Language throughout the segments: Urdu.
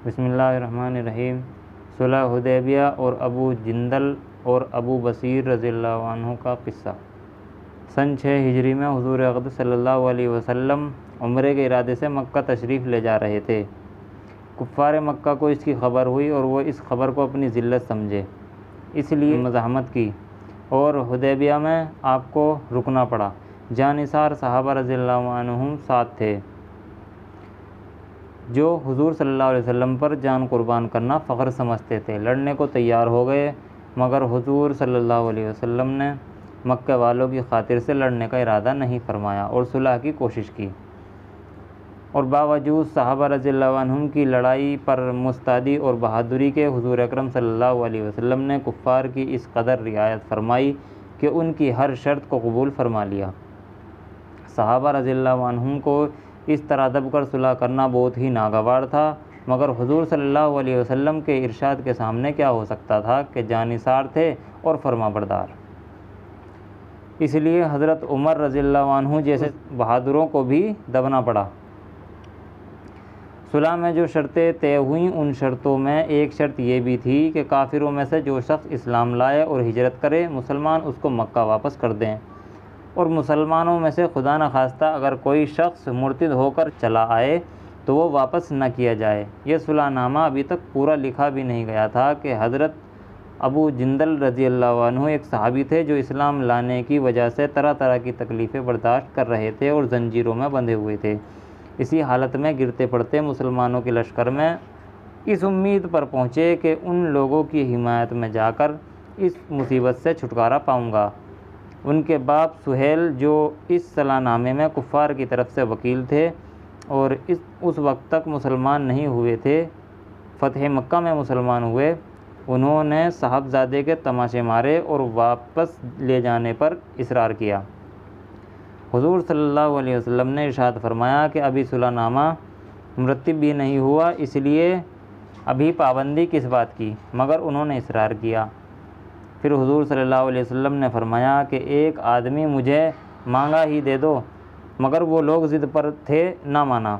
بسم اللہ الرحمن الرحیم۔ صلح حدیبیہ اور ابو جندل اور ابو بصیر رضی اللہ عنہ کا قصہ۔ سن 6 ہجری میں حضور اقدس صلی اللہ علیہ وسلم عمرے کے ارادے سے مکہ تشریف لے جا رہے تھے۔ کفار مکہ کو اس کی خبر ہوئی اور وہ اس خبر کو اپنی ذلت سمجھے، اس لیے مزاحمت کی اور حدیبیہ میں آپ کو رکنا پڑا۔ جانثار صحابہ رضی اللہ عنہم ساتھ تھے جو حضور صلی اللہ علیہ وسلم پر جان قربان کرنا فخر سمجھتے تھے، لڑنے کو تیار ہو گئے، مگر حضور صلی اللہ علیہ وسلم نے مکہ والوں کی خاطر سے لڑنے کا ارادہ نہیں فرمایا اور صلح کی کوشش کی، اور باوجود صحابہ رضی اللہ عنہم کی لڑائی پر مستعدی اور بہادری کے حضور اکرم صلی اللہ علیہ وسلم نے کفار کی اس قدر رعایت فرمائی کہ ان کی ہر شرط کو قبول فرما لیا۔ صحابہ رضی اللہ عنہم کو اس طرح دب کر صلح کرنا بہت ہی ناگوار تھا، مگر حضور صلی اللہ علیہ وسلم کے ارشاد کے سامنے کیا ہو سکتا تھا کہ جانثار تھے اور فرما بردار۔ اس لیے حضرت عمر رضی اللہ عنہ جیسے بہادروں کو بھی دبنا پڑا۔ صلح میں جو شرطیں طے ہوئیں ان شرطوں میں ایک شرط یہ بھی تھی کہ کافروں میں سے جو شخص اسلام لائے اور ہجرت کرے، مسلمان اس کو مکہ واپس کر دیں، اور مسلمانوں میں سے خدا نخواستہ اگر کوئی شخص مرتد ہو کر چلا آئے تو وہ واپس نہ کیا جائے۔ یہ صلح نامہ ابھی تک پورا لکھا بھی نہیں گیا تھا کہ حضرت ابو جندل رضی اللہ عنہ ایک صحابی تھے جو اسلام لانے کی وجہ سے طرح طرح کی تکلیفیں برداشت کر رہے تھے اور زنجیروں میں بندھے ہوئے تھے۔ اسی حالت میں گرتے پڑتے مسلمانوں کے لشکر میں اس امید پر پہنچے کہ ان لوگوں کی حمایت میں جا کر اس مصیبت سے چھٹکارا پاؤں گا۔ ان کے باپ سہیل جو اس صلح نامے میں کفار کی طرف سے وکیل تھے اور اس وقت تک مسلمان نہیں ہوئے تھے، فتح مکہ میں مسلمان ہوئے، انہوں نے صاحبزادے کے تماشے مارے اور واپس لے جانے پر اصرار کیا۔ حضور صلی اللہ علیہ وسلم نے ارشاد فرمایا کہ ابھی صلح نامہ مرتب بھی نہیں ہوا، اس لیے ابھی پابندی کس بات کی، مگر انہوں نے اصرار کیا۔ پھر حضور صلی اللہ علیہ وسلم نے فرمایا کہ ایک آدمی مجھے مانگا ہی دے دو، مگر وہ لوگ ضد پر تھے، نہ مانا۔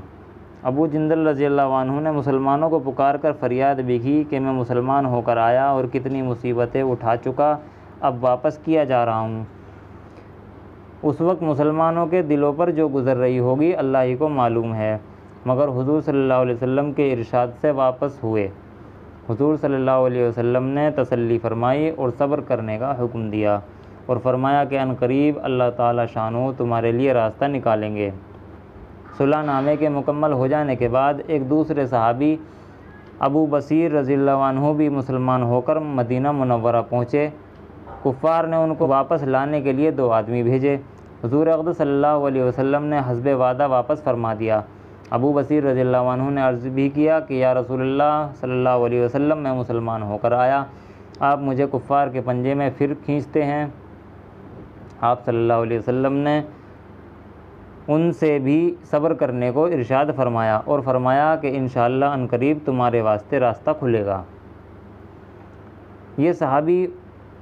ابو جندل رضی اللہ عنہ نے مسلمانوں کو پکار کر فریاد بھی کی کہ میں مسلمان ہو کر آیا اور کتنی مصیبتیں اٹھا چکا، اب واپس کیا جا رہا ہوں۔ اس وقت مسلمانوں کے دلوں پر جو گزر رہی ہوگی اللہ ہی کو معلوم ہے، مگر حضور صلی اللہ علیہ وسلم کے ارشاد سے واپس ہوئے۔ حضور صلی اللہ علیہ وسلم نے تسلی فرمائی اور صبر کرنے کا حکم دیا اور فرمایا کہ عنقریب اللہ تعالیٰ شانہ تمہارے لیے راستہ نکالیں گے۔ صلح نامے کے مکمل ہو جانے کے بعد ایک دوسرے صحابی ابو بصیر رضی اللہ عنہ بھی مسلمان ہو کر مدینہ منورہ پہنچے۔ کفار نے ان کو واپس لانے کے لیے 2 آدمی بھیجے۔ حضور اقدس صلی اللہ علیہ وسلم نے حسب وعدہ واپس فرما دیا۔ ابو بصیر رضی اللہ عنہ نے عرض بھی کیا کہ یا رسول اللہ صلی اللہ علیہ وسلم، میں مسلمان ہو کر آیا، آپ مجھے کفار کے پنجے میں پھر کھینچتے ہیں۔ آپ صلی اللہ علیہ وسلم نے ان سے بھی صبر کرنے کو ارشاد فرمایا اور فرمایا کہ انشاءاللہ عنقریب تمہارے واسطے راستہ کھلے گا۔ یہ صحابی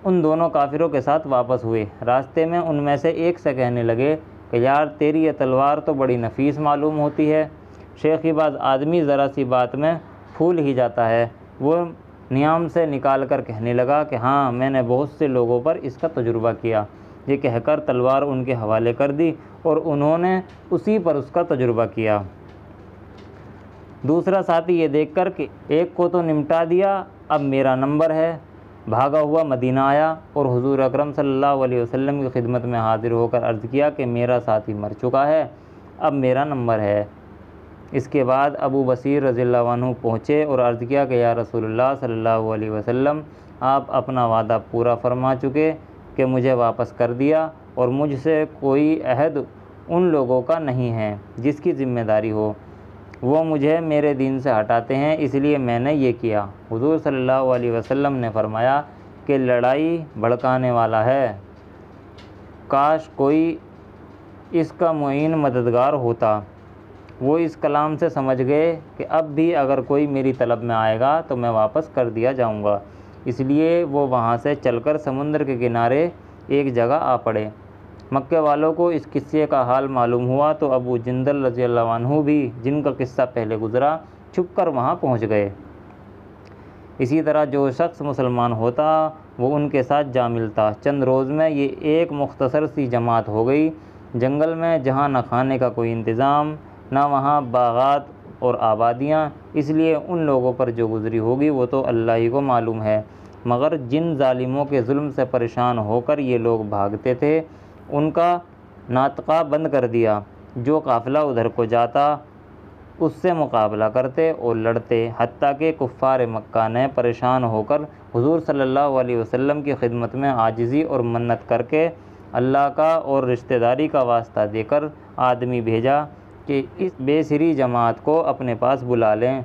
ان دونوں کافروں کے ساتھ واپس ہوئے۔ راستے میں ان میں سے ایک سے کہنے لگے کہ یار تیری یہ تلوار تو بڑی نفیس معلوم ہوتی ہے، شیخی باز آدمی ذرا سی بات میں پھول ہی جاتا ہے۔ وہ نیام سے نکال کر کہنے لگا کہ ہاں میں نے بہت سے لوگوں پر اس کا تجربہ کیا۔ یہ کہہ کر تلوار ان کے حوالے کر دی اور انہوں نے اسی پر اس کا تجربہ کیا۔ دوسرا ساتھی یہ دیکھ کر کہ ایک کو تو نمٹا دیا، اب میرا نمبر ہے، بھاگا ہوا مدینہ آیا اور حضور اکرم صلی اللہ علیہ وسلم کی خدمت میں حاضر ہو کر عرض کیا کہ میرا ساتھی مر چکا ہے، اب میرا نمبر ہے۔ اس کے بعد ابو بصیر رضی اللہ عنہ پہنچے اور عرض کیا کہ یا رسول اللہ صلی اللہ علیہ وسلم، آپ اپنا وعدہ پورا فرما چکے کہ مجھے واپس کر دیا اور مجھ سے کوئی عہد ان لوگوں کا نہیں ہے جس کی ذمہ داری ہو، وہ مجھے میرے دین سے ہٹاتے ہیں، اس لیے میں نے یہ کیا۔ حضور صلی اللہ علیہ وسلم نے فرمایا کہ لڑائی بھڑکانے والا ہے، کاش کوئی اس کا معین مددگار ہوتا۔ وہ اس کلام سے سمجھ گئے کہ اب بھی اگر کوئی میری طلب میں آئے گا تو میں واپس کر دیا جاؤں گا، اس لیے وہ وہاں سے چل کر سمندر کے کنارے ایک جگہ آ پڑے۔ مکے والوں کو اس قصے کا حال معلوم ہوا تو ابو جندل رضی اللہ عنہ بھی، جن کا قصہ پہلے گزرا، چھپ کر وہاں پہنچ گئے۔ اسی طرح جو شخص مسلمان ہوتا وہ ان کے ساتھ جا ملتا۔ چند روز میں یہ ایک مختصر سی جماعت ہو گئی، جنگل میں جہاں نہ کھانے کا کوئی انتظام، نہ وہاں باغات اور آبادیاں، اس لیے ان لوگوں پر جو گزری ہوگی وہ تو اللہ ہی کو معلوم ہے۔ مگر جن ظالموں کے ظلم سے پریشان ہو کر یہ لوگ بھاگتے تھے، ان کا ناطقہ بند کر دیا۔ جو قافلہ ادھر کو جاتا اس سے مقابلہ کرتے اور لڑتے، حتیٰ کہ کفار مکہ نے پریشان ہو کر حضور صلی اللہ علیہ وسلم کی خدمت میں عاجزی اور منت کر کے اللہ کا اور رشتہ داری کا واسطہ دے کر آدمی بھیجا کہ اس بے سری جماعت کو اپنے پاس بلا لیں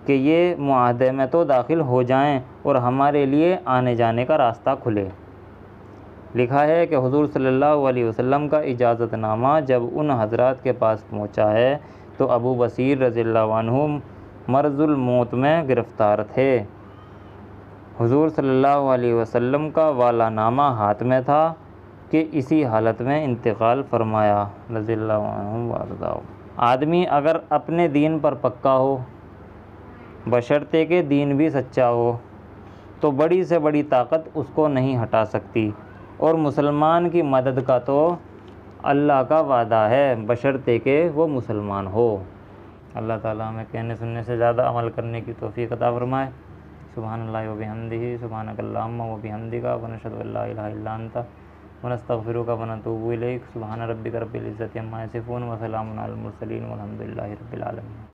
کہ یہ معاہدے میں تو داخل ہو جائیں اور ہمارے لیے آنے جانے کا راستہ کھلے۔ لکھا ہے کہ حضور صلی اللہ علیہ وسلم کا اجازت نامہ جب ان حضرات کے پاس پہنچا ہے تو ابو بصیر رضی اللہ عنہ مرض الموت میں گرفتار تھے۔ حضور صلی اللہ علیہ وسلم کا والا نامہ ہاتھ میں تھا کہ اسی حالت میں انتقال فرمایا رضی اللہ عنہ وارضاہ۔ آدمی اگر اپنے دین پر پکا ہو، بشرطے کہ دین بھی سچا ہو، تو بڑی سے بڑی طاقت اس کو نہیں ہٹا سکتی، اور مسلمان کی مدد کا تو اللہ کا وعدہ ہے بشرطے کہ وہ مسلمان ہو۔ اللہ تعالیٰ ہمیں کہنے سننے سے زیادہ عمل کرنے کی توفیق عطا فرمائے۔ سبحان اللہ و بحمدہ، سبحانک اللہم و بحمدک، ونشہد ان لا الہ الا انت ونستغفرک ونتوب الیک۔ سبحان ربک رب العزۃ عما یصفون وسلام علی المرسلین والحمد للہ رب العالمین۔